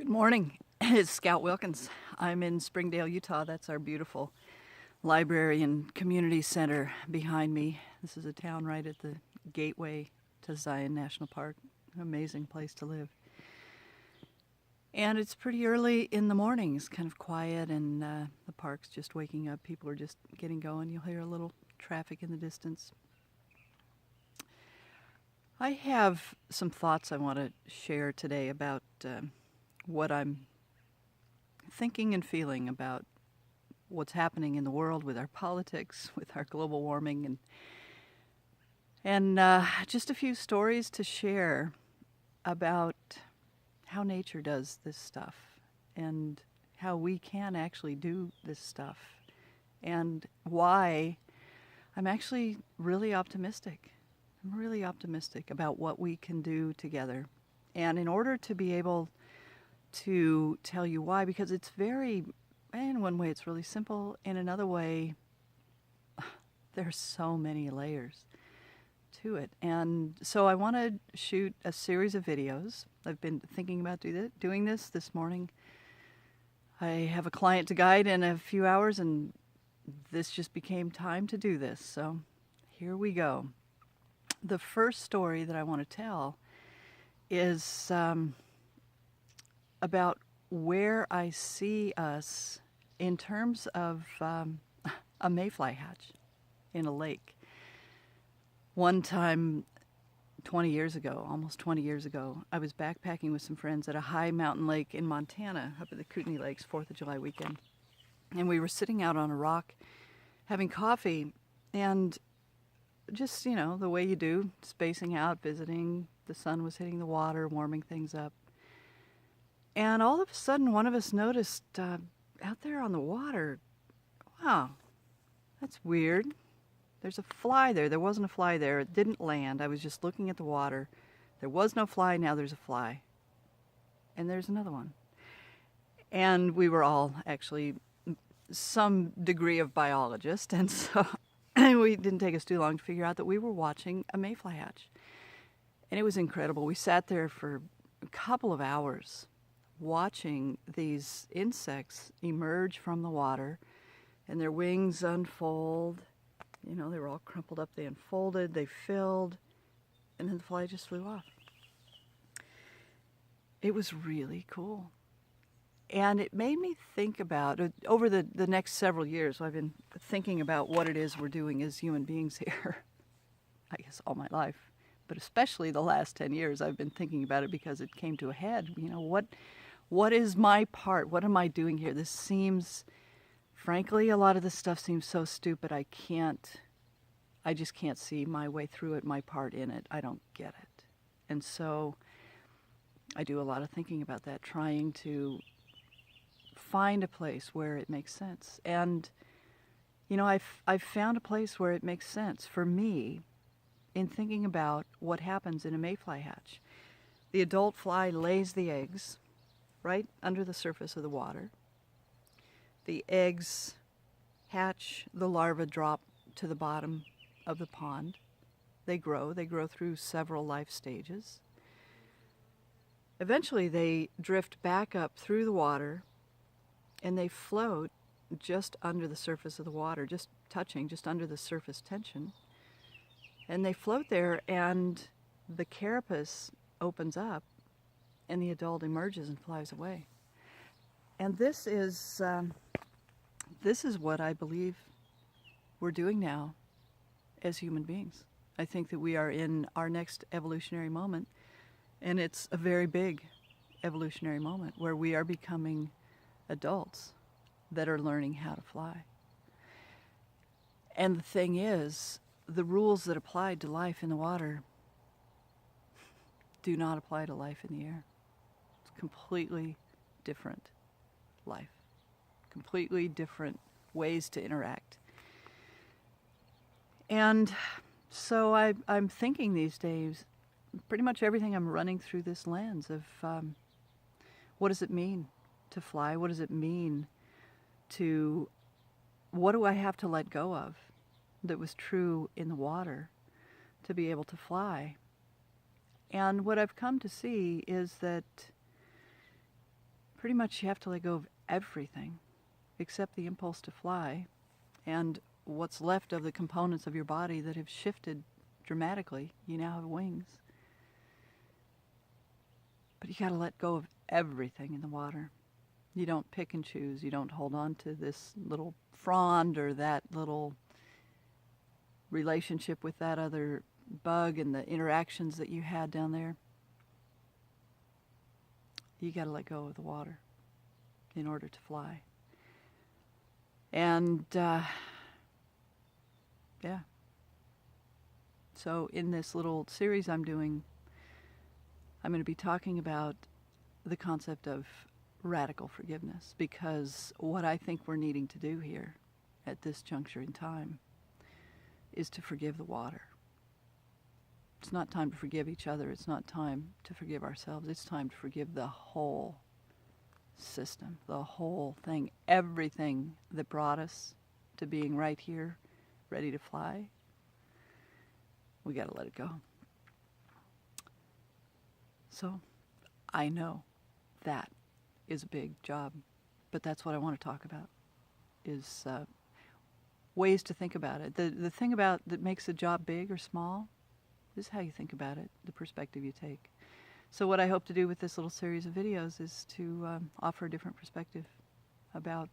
Good morning. It's Scout Wilkins. I'm in Springdale, Utah. That's our beautiful library and community center behind me. This is a town right at the gateway to Zion National Park. An amazing place to live. And it's pretty early in the morning. It's kind of quiet, and the park's just waking up. People are just getting going. You'll hear a little traffic in the distance. I have some thoughts I want to share today about what I'm thinking and feeling about what's happening in the world with our politics, with our global warming, and just a few stories to share about how nature does this stuff and how we can actually do this stuff and why I'm actually really optimistic. I'm really optimistic about what we can do together. And in order to be able to tell you why, because it's in one way it's really simple, in another way there's so many layers to it. And so I want to shoot a series of videos. I've been thinking about doing this morning. I have a client to guide in a few hours, and this just became time to do this. So here we go. The first story that I want to tell is about where I see us in terms of a mayfly hatch in a lake. One time, 20 years ago, almost 20 years ago, I was backpacking with some friends at a high mountain lake in Montana, up at the Kootenai Lakes, 4th of July weekend. And we were sitting out on a rock having coffee, and just, the way you do, spacing out, visiting. The sun was hitting the water, warming things up. And all of a sudden, one of us noticed out there on the water, wow, that's weird. There's a fly there. There wasn't a fly there. It didn't land. I was just looking at the water. There was no fly. Now there's a fly. And there's another one. And we were all actually some degree of biologists. And so we didn't take us too long to figure out that we were watching a mayfly hatch. And it was incredible. We sat there for a couple of hours watching these insects emerge from the water and their wings unfold. They were all crumpled up. They unfolded, they filled, and then the fly just flew off. It was really cool. And it made me think about, over the next several years, I've been thinking about what it is we're doing as human beings here. I guess all my life, but especially the last 10 years, I've been thinking about it because it came to a head. What is my part? What am I doing here? This seems, frankly, a lot of this stuff seems so stupid. I just can't see my way through it, my part in it. I don't get it. And so I do a lot of thinking about that, trying to find a place where it makes sense. And, I've found a place where it makes sense for me in thinking about what happens in a mayfly hatch. The adult fly lays the eggs right under the surface of the water. The eggs hatch, the larvae drop to the bottom of the pond. They grow through several life stages. Eventually they drift back up through the water, and they float just under the surface of the water, just under the surface tension. And they float there, and the carapace opens up, and the adult emerges and flies away. And this is what I believe we're doing now as human beings. I think that we are in our next evolutionary moment, and it's a very big evolutionary moment where we are becoming adults that are learning how to fly. And the thing is, the rules that applied to life in the water do not apply to life in the air. It's completely different life, completely different ways to interact. And so I'm thinking these days, pretty much everything I'm running through this lens of what does it mean to fly? What does it mean what do I have to let go of that was true in the water to be able to fly? And what I've come to see is that pretty much you have to let go of everything except the impulse to fly and what's left of the components of your body that have shifted dramatically. You now have wings. But you got to let go of everything in the water. You don't pick and choose. You don't hold on to this little frond or that little relationship with that other bug and the interactions that you had down there. You got to let go of the water in order to fly. And yeah. So in this little series I'm doing, I'm going to be talking about the concept of radical forgiveness, because what I think we're needing to do here at this juncture in time is to forgive the water. It's not time to forgive each other. It's not time to forgive ourselves. It's time to forgive the whole system, the whole thing, everything that brought us to being right here, ready to fly. We got to let it go. So I know that is a big job, but that's what I want to talk about, is ways to think about it. The thing about that makes a job big or small is how you think about it, the perspective you take. So what I hope to do with this little series of videos is to offer a different perspective about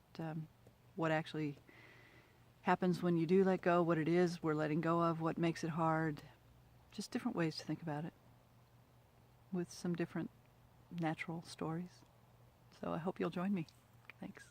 what actually happens when you do let go, what it is we're letting go of, what makes it hard, just different ways to think about it with some different natural stories. So I hope you'll join me. Thanks.